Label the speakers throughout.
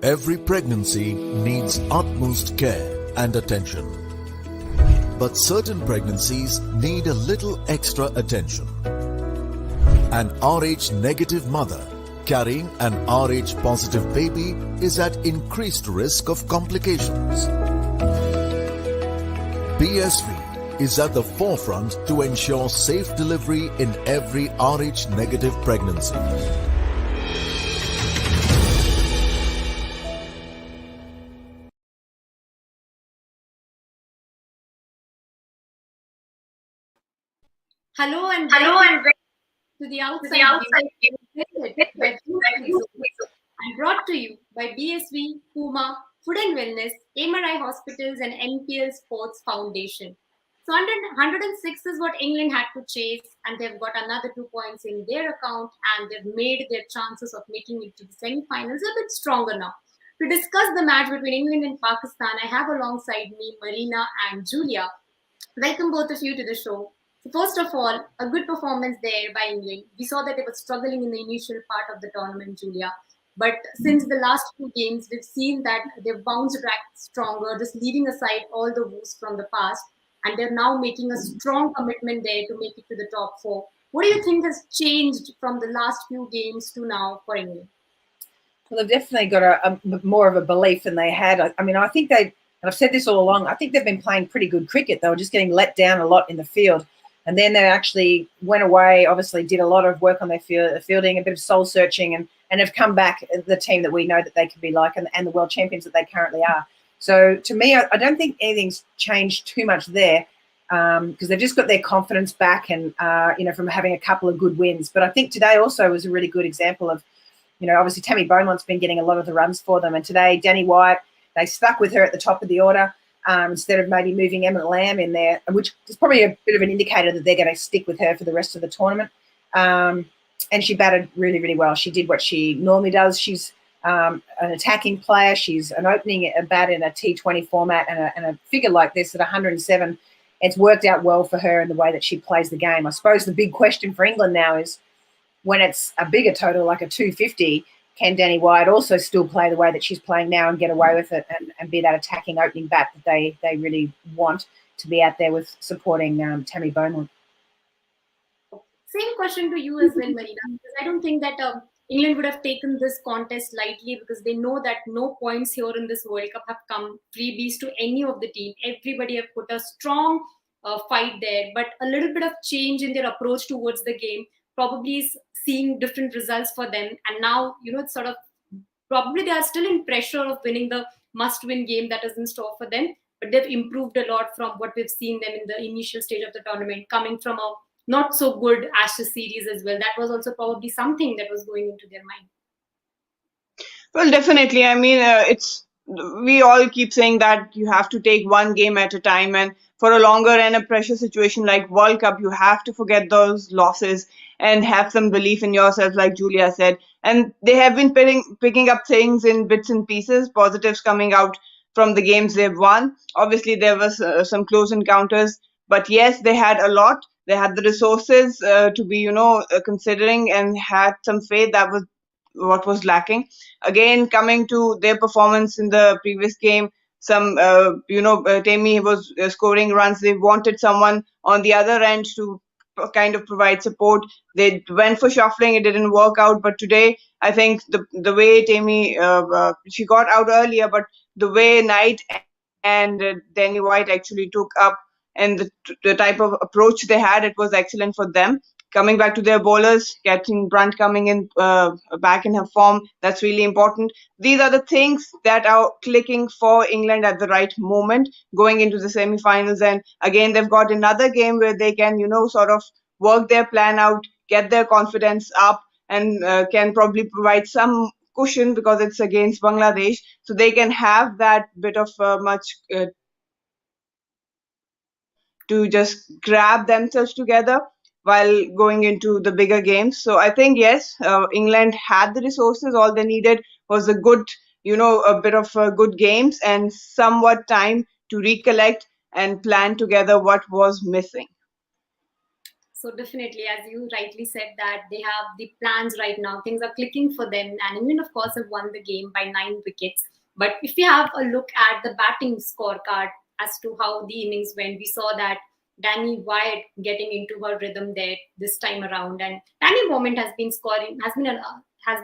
Speaker 1: Every pregnancy needs utmost care and attention. But certain pregnancies need a little extra attention. An RH negative mother carrying an RH positive baby is at increased risk of complications. BSV is at the forefront to ensure safe delivery in every RH negative pregnancy.
Speaker 2: Hello and to the outside and brought to you by BSV, Puma, Food and Wellness, MRI Hospitals and NPL Sports Foundation. So 106 is what England had to chase, and they've got another 2 points in their account, and they've made their chances of making it to the semi-finals a bit stronger now. To discuss the match between England and Pakistan, I have alongside me Marina and Julia. Welcome both of you to the show. So first of all, a good performance there by England. We saw that they were struggling in the initial part of the tournament, Julia. But since the last two games, we've seen that they've bounced back stronger, just leaving aside all the woes from the past. And they're now making a strong commitment there to make it to the top four. What do you think has changed from the last few games to now for England?
Speaker 3: Well, they've definitely got a more of a belief than they had. I mean, I think and I've said this all along, I think they've been playing pretty good cricket. They were just getting let down a lot in the field. And then they actually went away, obviously did a lot of work on their fielding, a bit of soul searching, and have come back the team that we know that they can be like, and the world champions that they currently are. So to me, I don't think anything's changed too much there, because they've just got their confidence back and, from having a couple of good wins. But I think today also was a really good example of, obviously Tammy Beaumont's been getting a lot of the runs for them. And today, Danny White, they stuck with her at the top of the order. Instead of maybe moving Emma Lamb in there, which is probably a bit of an indicator that they're going to stick with her for the rest of the tournament. And she batted really, really well. She did what she normally does. She's an attacking player. She's an opening bat in a T20 format, and a figure like this at 107, it's worked out well for her in the way that she plays the game. I suppose the big question for England now is when it's a bigger total, like a 250, can Danny White also still play the way that she's playing now and get away with it and be that attacking opening bat that they really want to be out there with supporting Tammy Beaumont?
Speaker 2: Same question to you as well, Marina, because I don't think that England would have taken this contest lightly, because they know that no points here in this World Cup have come freebies to any of the team. Everybody have put a strong fight there, but a little bit of change in their approach towards the game probably is seeing different results for them. And now, it's sort of probably they are still in pressure of winning the must-win game that is in store for them, but they've improved a lot from what we've seen them in the initial stage of the tournament, coming from a not so good Ashes series as well. That was also probably something that was going into their mind.
Speaker 4: Well, definitely. I mean, we all keep saying that you have to take one game at a time, and for a longer and a pressure situation like World Cup, you have to forget those losses and have some belief in yourself, like Julia said. And they have been picking up things in bits and pieces, positives coming out from the games they've won. Obviously, there was some close encounters, but yes, they had a lot. They had the resources to be, considering, and had some faith. That was what was lacking. Again, coming to their performance in the previous game, Tammy was scoring runs. They wanted someone on the other end to kind of provide support. They went for shuffling. It didn't work out. But today, I think the way Tammy, she got out earlier, but the way Knight and Danny White actually took up, and the type of approach they had, it was excellent for them. Coming back to their bowlers, getting Brunt coming in back in her form, that's really important. These are the things that are clicking for England at the right moment going into the semi-finals. And again, they've got another game where they can, sort of work their plan out, get their confidence up, and can probably provide some cushion because it's against Bangladesh. So they can have that bit of to just grab themselves together while going into the bigger games. So I think, yes, England had the resources. All they needed was a good, a bit of good games and somewhat time to recollect and plan together what was missing.
Speaker 2: So definitely, as you rightly said, that they have the plans right now. Things are clicking for them, and England, of course, have won the game by 9 wickets. But if you have a look at the batting scorecard as to how the innings went, we saw that Danny Wyatt getting into her rhythm there this time around, and Danny Moment has been scoring, has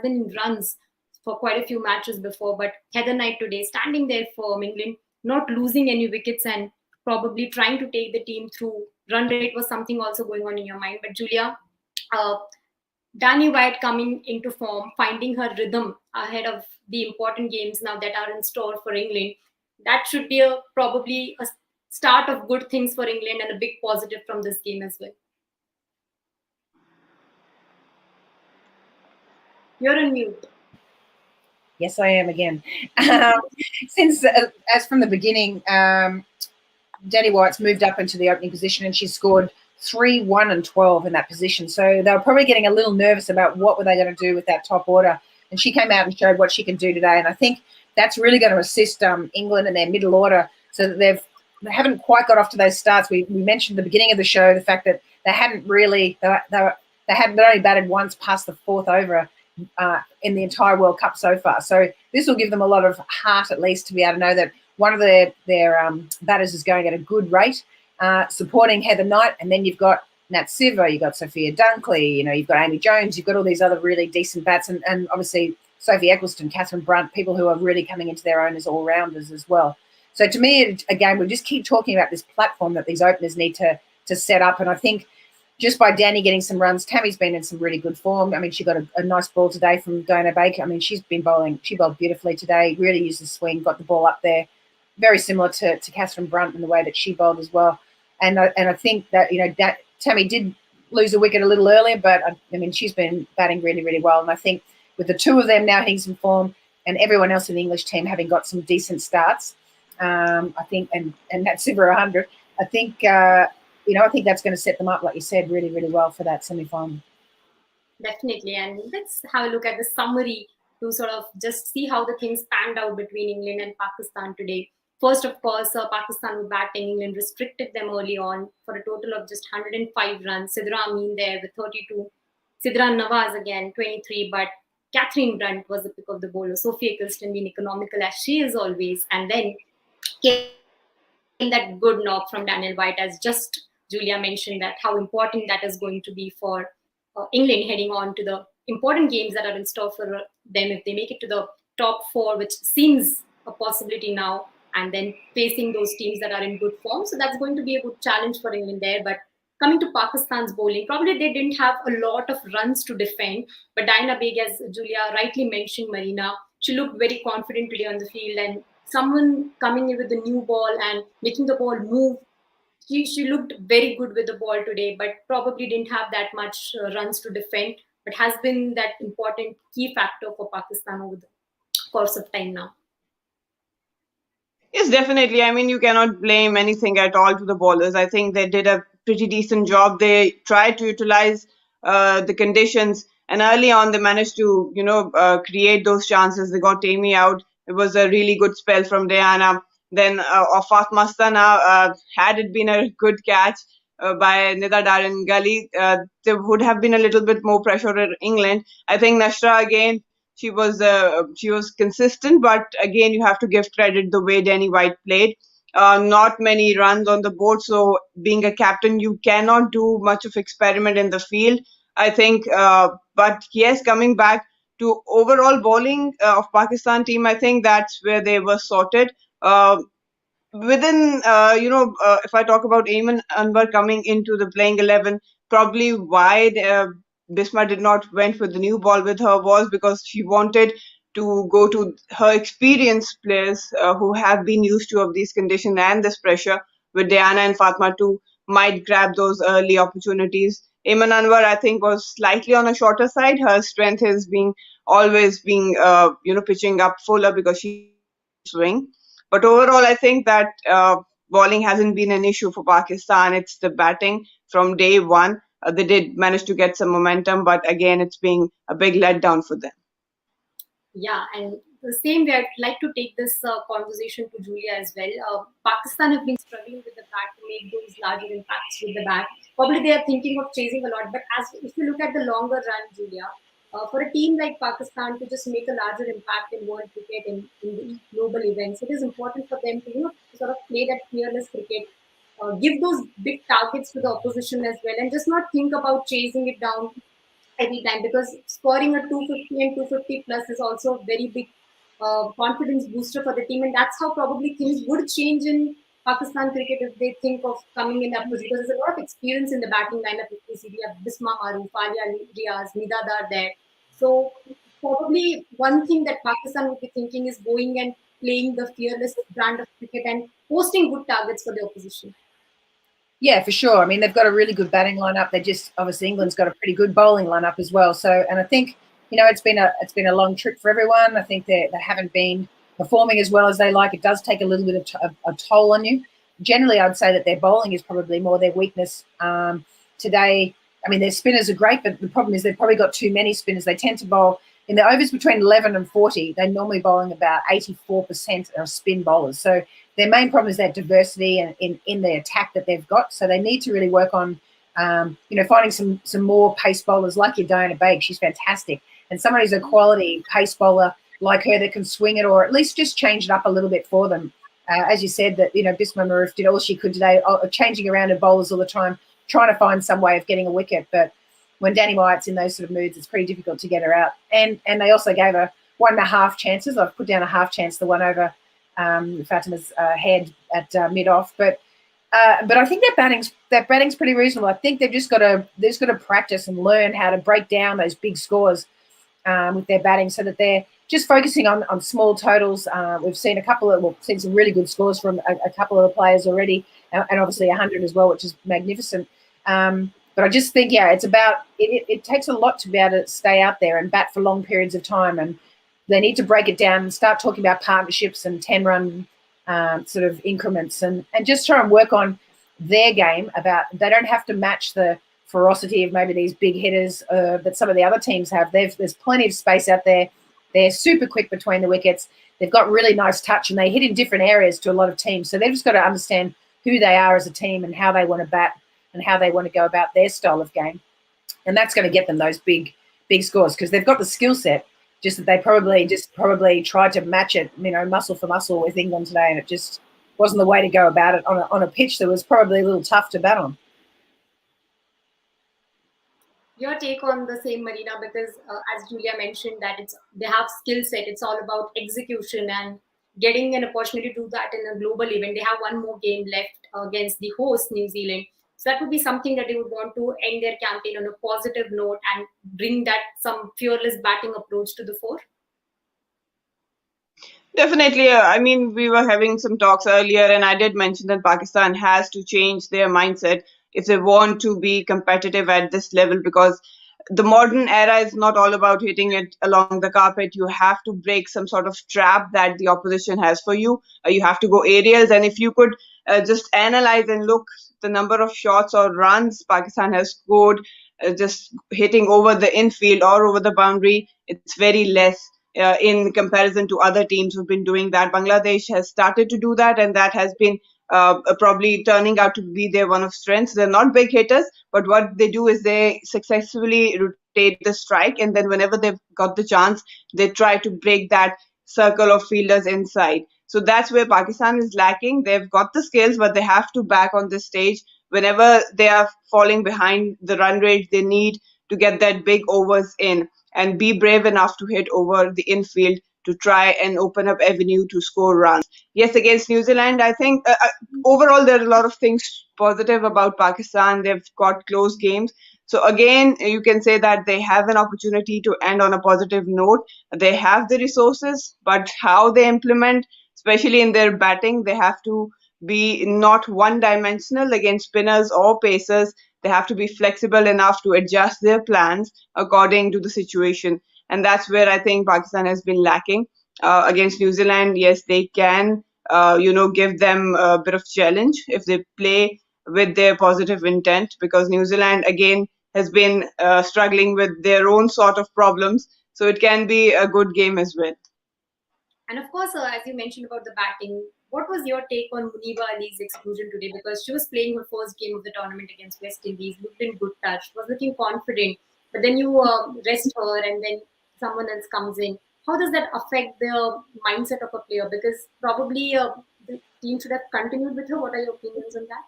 Speaker 2: been in runs for quite a few matches before. But Heather Knight today standing there for England, not losing any wickets and probably trying to take the team through. Run rate was something also going on in your mind. But Julia, uh, Danny White coming into form, finding her rhythm ahead of the important games now that are in store for England. That should be probably a start of good things for England and a big positive from this game as well. You're on mute.
Speaker 3: Yes, I am again. Since, as from the beginning, Danny White's moved up into the opening position and she scored 3, 1 and 12 in that position. So they were probably getting a little nervous about what were they going to do with that top order. And she came out and showed what she can do today. And I think that's really going to assist England and their middle order so that they haven't quite got off to those starts. We mentioned at the beginning of the show the fact that they hadn't really, they hadn't only batted once past the fourth over in the entire World Cup so far. So this will give them a lot of heart, at least, to be able to know that one of their batters is going at a good rate, supporting Heather Knight, and then you've got Nat Siver, you've got Sophia Dunkley, you've got Amy Jones, you've got all these other really decent bats, and obviously Sophie Eccleston, Catherine Brunt, people who are really coming into their own as all-rounders as well. So to me, again, we just keep talking about this platform that these openers need to set up, and I think just by Danny getting some runs, Tammy's been in some really good form. I mean, she got a nice ball today from Diana Baker. I mean, she's been bowling. She bowled beautifully today, really used the swing, got the ball up there. Very similar to Catherine Brunt in the way that she bowled as well. And I think that, Tammy did lose a wicket a little earlier, but, I mean, she's been batting really, really well. And I think with the two of them now hitting some form and everyone else in the English team having got some decent starts, I think, and that's over 100, I think, I think that's going to set them up, like you said, really, really well for that semi-final.
Speaker 2: Definitely. And let's have a look at the summary to sort of just see how the things panned out between England and Pakistan today. First, of course, Pakistan were batting. England restricted them early on for a total of just 105 runs. Sidra Amin there with 32. Sidra Nawaz again, 23. But Catherine Brunt was the pick of the bowler. Sophie Eccleston being economical as she is always. And then came that good knock from Daniel White, as just Julia mentioned, that how important that is going to be for England heading on to the important games that are in store for them if they make it to the top 4, which seems a possibility now, and then facing those teams that are in good form. So that's going to be a good challenge for England there. But coming to Pakistan's bowling, probably they didn't have a lot of runs to defend. But Diana Baig, as Julia rightly mentioned, Marina, she looked very confident today on the field. And someone coming in with the new ball and making the ball move, she looked very good with the ball today, but probably didn't have that much runs to defend, but has been that important key factor for Pakistan over the course of time now.
Speaker 4: Yes, definitely. I mean, you cannot blame anything at all to the bowlers. I think they did a pretty decent job. They tried to utilize the conditions, and early on they managed to, create those chances. They got Amy out. It was a really good spell from Diana. Then Fatma Astana, had it been a good catch by Nida Darren Gully, there would have been a little bit more pressure on England. I think Nashra again, she was consistent, but again you have to give credit the way Danny White played. Not many runs on the board, so being a captain, you cannot do much of experiment in the field, I think. But yes, coming back to overall bowling of Pakistan team, I think that's where they were sorted. Within, if I talk about Ayman Anwar coming into the playing 11, probably why Bisma did not went for the new ball with her was because she wanted to go to her experienced players who have been used to of these conditions and this pressure, with Diana and Fatma too, might grab those early opportunities. Ayman Anwar, I think, was slightly on a shorter side. Her strength is always being pitching up fuller because she swing. But overall, I think that bowling hasn't been an issue for Pakistan. It's the batting from day one. They did manage to get some momentum, but again, it's being a big letdown for them.
Speaker 2: Yeah, and the same way, I'd like to take this conversation to Julia as well. Pakistan have been struggling with the bat to make those larger impacts with the bat. Probably they are thinking of chasing a lot, but as if you look at the longer run, Julia, for a team like Pakistan to just make a larger impact in world cricket and in the global events, it is important for them to sort of play that fearless cricket, give those big targets to the opposition as well, and just not think about chasing it down every time, because scoring a 250 and 250 plus is also a very big confidence booster for the team, and that's how probably things would change in Pakistan cricket if they think of coming in that position, because there's a lot of experience in the batting lineup. If you see, we have Bisma Maroof, Alia Riaz, Midad are there. So probably one thing that Pakistan would be thinking is going and playing the fearless brand of cricket and posting good targets for the opposition.
Speaker 3: Yeah, for sure. I mean, they've got a really good batting lineup. They just obviously England's got a pretty good bowling lineup as well. So, and I think it's been a long trip for everyone. I think they haven't been performing as well as they like. It does take a little bit of a toll on you. Generally, I'd say that their bowling is probably more their weakness today. I mean, their spinners are great, but the problem is they've probably got too many spinners. They tend to bowl in the overs between 11 and 40. They're normally bowling about 84% of spin bowlers. So their main problem is that diversity in the attack that they've got. So they need to really work on, finding some more pace bowlers like your Diana Baig. She's fantastic. And someone who's a quality pace bowler like her that can swing it, or at least just change it up a little bit for them. As you said, that Bisma Maroof did all she could today, changing around her bowlers all the time, trying to find some way of getting a wicket. But when Danny Wyatt's in those sort of moods, it's pretty difficult to get her out. And they also gave her 1.5 chances. I've put down a half chance, the one over Fatima's head at mid-off. But I think their batting's pretty reasonable. I think they've just got to practice and learn how to break down those big scores with their batting, so that they're just focusing on small totals. We've seen seen some really good scores from a couple of the players already, and obviously 100 as well, which is magnificent. But I just think, it's about it takes a lot to be able to stay out there and bat for long periods of time, and they need to break it down and start talking about partnerships and 10-run sort of increments, and just try and work on their game. They don't have to match the ferocity of maybe these big hitters that some of the other teams have. There's plenty of space out there. They're super quick between the wickets. They've got really nice touch, and they hit in different areas to a lot of teams. So they've just got to understand who they are as a team and how they want to bat and how they want to go about their style of game. And that's going to get them those big scores, because they've got the skill set, just that they probably tried to match it, muscle for muscle with England today, and it just wasn't the way to go about it on a pitch that was probably a little tough to bat on.
Speaker 2: Your take on the same, Marina, because as Julia mentioned, that they have skill set. It's all about execution and getting an opportunity to do that in a global event. They have one more game left against the host, New Zealand. So that would be something that they would want to end their campaign on a positive note and bring that some fearless batting approach to the fore.
Speaker 4: Definitely. I mean, we were having some talks earlier, and I did mention that Pakistan has to change their mindset if they want to be competitive at this level, because the modern era is not all about hitting it along the carpet. You have to break some sort of trap that the opposition has for you. You have to go aerials, and if you could just analyze and look the number of shots or runs Pakistan has scored just hitting over the infield or over the boundary, it's very less in comparison to other teams who've been doing that. Bangladesh has started to do that, and that has been probably turning out to be their one of strengths. They're not big hitters, but what they do is they successfully rotate the strike, and then whenever they've got the chance, they try to break that circle of fielders inside. So that's where Pakistan is lacking. They've got the skills, but they have to back on this stage. Whenever they are falling behind the run rate, they need to get that big overs in and be brave enough to hit over the infield to try and open up avenue to score runs. Yes, against New Zealand, I think overall there are a lot of things positive about Pakistan. They've got close games. So again, you can say that they have an opportunity to end on a positive note. They have the resources, but how they implement, especially in their batting, they have to be not one-dimensional against spinners or pacers. They have to be flexible enough to adjust their plans according to the situation. And that's where I think Pakistan has been lacking. Against New Zealand, yes, they can, give them a bit of challenge if they play with their positive intent, because New Zealand, again, has been struggling with their own sort of problems. So it can be a good game as well.
Speaker 2: And of course, as you mentioned about the batting, what was your take on Munib Ali's exclusion today? Because she was playing her first game of the tournament against West Indies, looked in good touch, was looking confident. But then you rest her, and then someone else comes in. How does that affect the mindset of a player? Because probably the team should have continued with her. What are your opinions on that?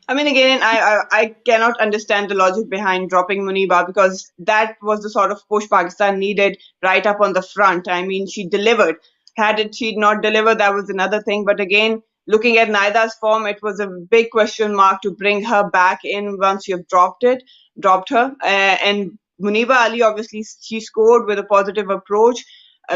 Speaker 4: I mean, again, I cannot understand the logic behind dropping Muniba, because that was the sort of push Pakistan needed right up on the front. I mean, she delivered. Had it she not delivered, that was another thing. But again, looking at Naida's form, it was a big question mark to bring her back in once you've dropped her. And Muniba Ali, obviously, she scored with a positive approach.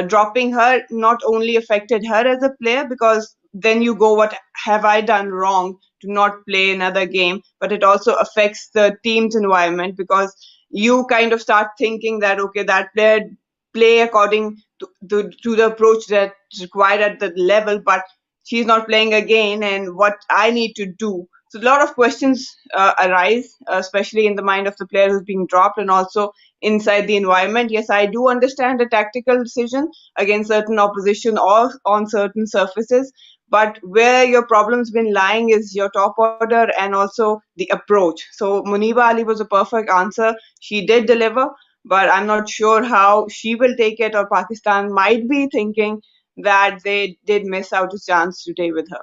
Speaker 4: Dropping her not only affected her as a player, because then you go, what have I done wrong to not play another game? But it also affects the team's environment, because you kind of start thinking that, okay, that player play according to the approach that's required at the level, but she's not playing again, and what I need to do. So a lot of questions arise, especially in the mind of the player who's being dropped, and also inside the environment. Yes, I do understand a tactical decision against certain opposition or on certain surfaces, but where your problem's been lying is your top order and also the approach. So Muniba Ali was a perfect answer. She did deliver, but I'm not sure how she will take it, or Pakistan might be thinking that they did miss out a chance today with her.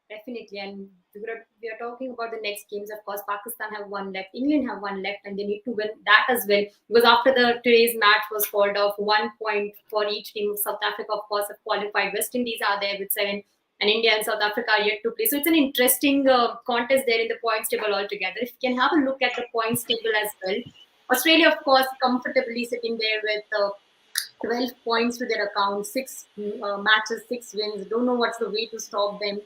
Speaker 2: Definitely, and we are talking about the next games. Of course, Pakistan have one left, England have one left, and they need to win that as well. Because after the today's match was called off, 1 point for each team. South Africa, of course, have qualified. West Indies are there with 7, and India and South Africa are yet to play. So it's an interesting contest there in the points table altogether. If you can have a look at the points table as well, Australia, of course, comfortably sitting there with 12 points to their account, 6 matches, 6 wins. Don't know what's the way to stop them.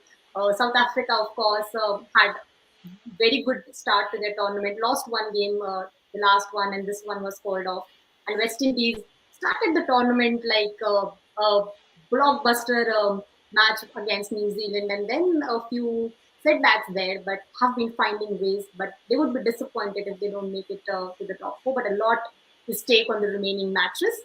Speaker 2: South Africa, of course, had very good start to their tournament. Lost one game, the last one, and this one was called off. And West Indies started the tournament like a blockbuster match against New Zealand, and then a few setbacks there, but have been finding ways. But they would be disappointed if they don't make it to the top 4. But a lot is stake on the remaining matches.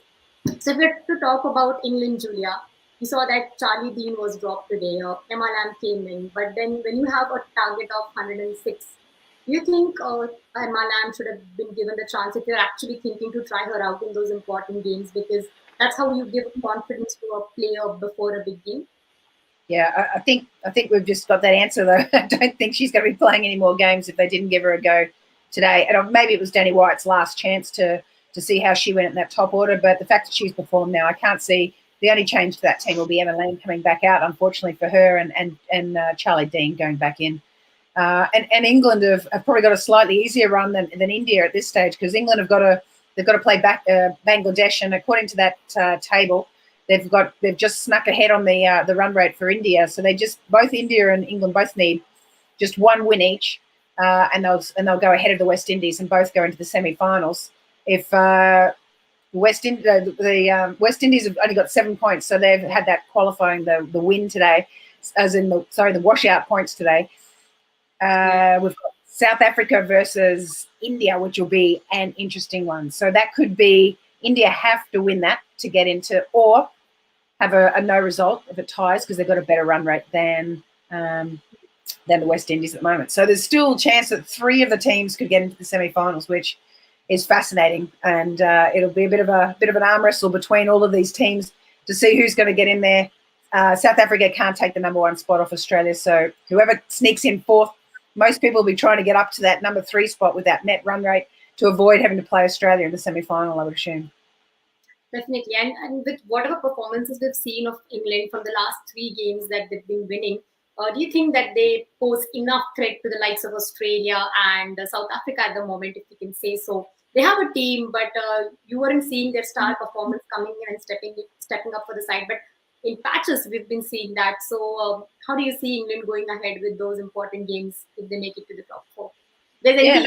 Speaker 2: So if we're to talk about England, Julia, we saw that Charlie Dean was dropped today. Emma Lamb came in, but then when you have a target of 106, do you think Emma Lamb should have been given the chance if you're actually thinking to try her out in those important games? Because that's how you give confidence to a player before a big game.
Speaker 3: Yeah, I think we've just got that answer though. I don't think she's going to be playing any more games if they didn't give her a go today. And maybe it was Danny White's last chance to see how she went in that top order. But the fact that she's performed now, I can't see. The only change to that team will be Emma Lamb coming back out, unfortunately for her, and Charlie Dean going back in. And England have probably got a slightly easier run than India at this stage, because England they've got to play back Bangladesh, and according to that table, they've just snuck ahead on the run rate for India. So both India and England both need just one win each, and they'll go ahead of the West Indies and both go into the semi-finals. If the West Indies have only got 7 points, so they've had that qualifying the win today, as in the washout points today. We've got South Africa versus India, which will be an interesting one. So that could be India have to win that to get into, or have a no result if it ties, because they've got a better run rate than the West Indies at the moment. So there's still a chance that 3 of the teams could get into the semi-finals, which is fascinating, and it'll be a bit of an arm wrestle between all of these teams to see who's going to get in there. South Africa can't take the number 1 spot off Australia, so whoever sneaks in 4th, most people will be trying to get up to that number 3 spot with that net run rate to avoid having to play Australia in the semi-final, I would assume.
Speaker 2: Definitely, and with whatever performances we've seen of England from the last 3 games that they've been winning, do you think that they pose enough threat to the likes of Australia and South Africa at the moment, if you can say so? They have a team, but you weren't seeing their star performance coming in and stepping up for the side. But in patches, we've been seeing that. So how do you see England going ahead with those important games if they make it to the top 4? There's any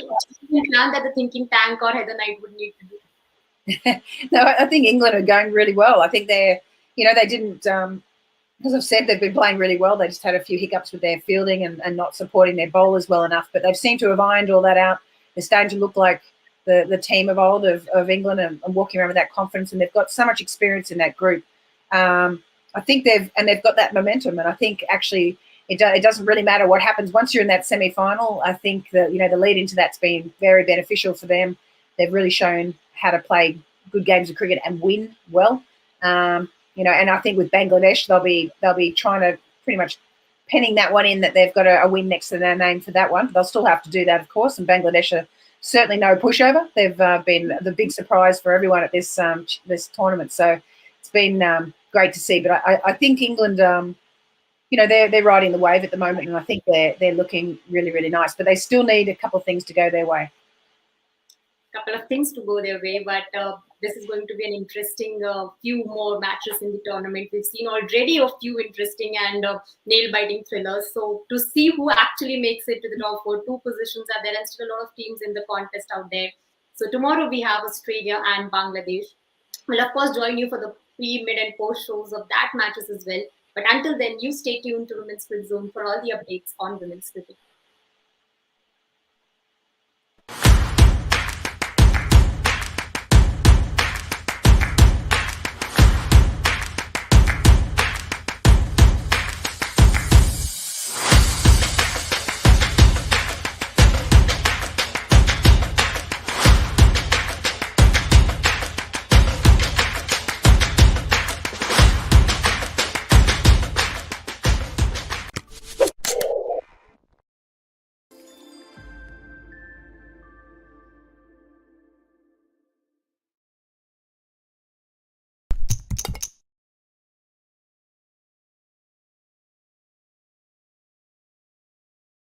Speaker 2: plan that the thinking tank or Heather Knight would need to do?
Speaker 3: No, I think England are going really well. I think they didn't, as I've said, they've been playing really well. They just had a few hiccups with their fielding and not supporting their bowlers well enough. But they've seemed to have ironed all that out. They're starting to look like the team of old of England and walking around with that confidence, and they've got so much experience in that group. I think they've got that momentum, and I think actually it doesn't really matter what happens once you're in that semi-final. I think that the lead into that's been very beneficial for them. They've really shown how to play good games of cricket and win well. And I think with Bangladesh they'll be trying to pretty much penning that one in, that they've got a win next to their name for that one. They'll still have to do that, of course, and Bangladesh are certainly no pushover. They've been the big surprise for everyone at this tournament. So it's been great to see. But I think England, they're riding the wave at the moment, and I think they're looking really, really nice. But they still need a couple of things to go their way.
Speaker 2: Couple of things to go their way, but this is going to be an interesting few more matches in the tournament. We've seen already a few interesting and nail-biting thrillers. So to see who actually makes it to the top 4, 2 positions are there, and still a lot of teams in the contest out there. So tomorrow we have Australia and Bangladesh. We'll of course join you for the pre, mid and post shows of that matches as well. But until then, you stay tuned to Women's Cricket Zone for all the updates on women's cricket.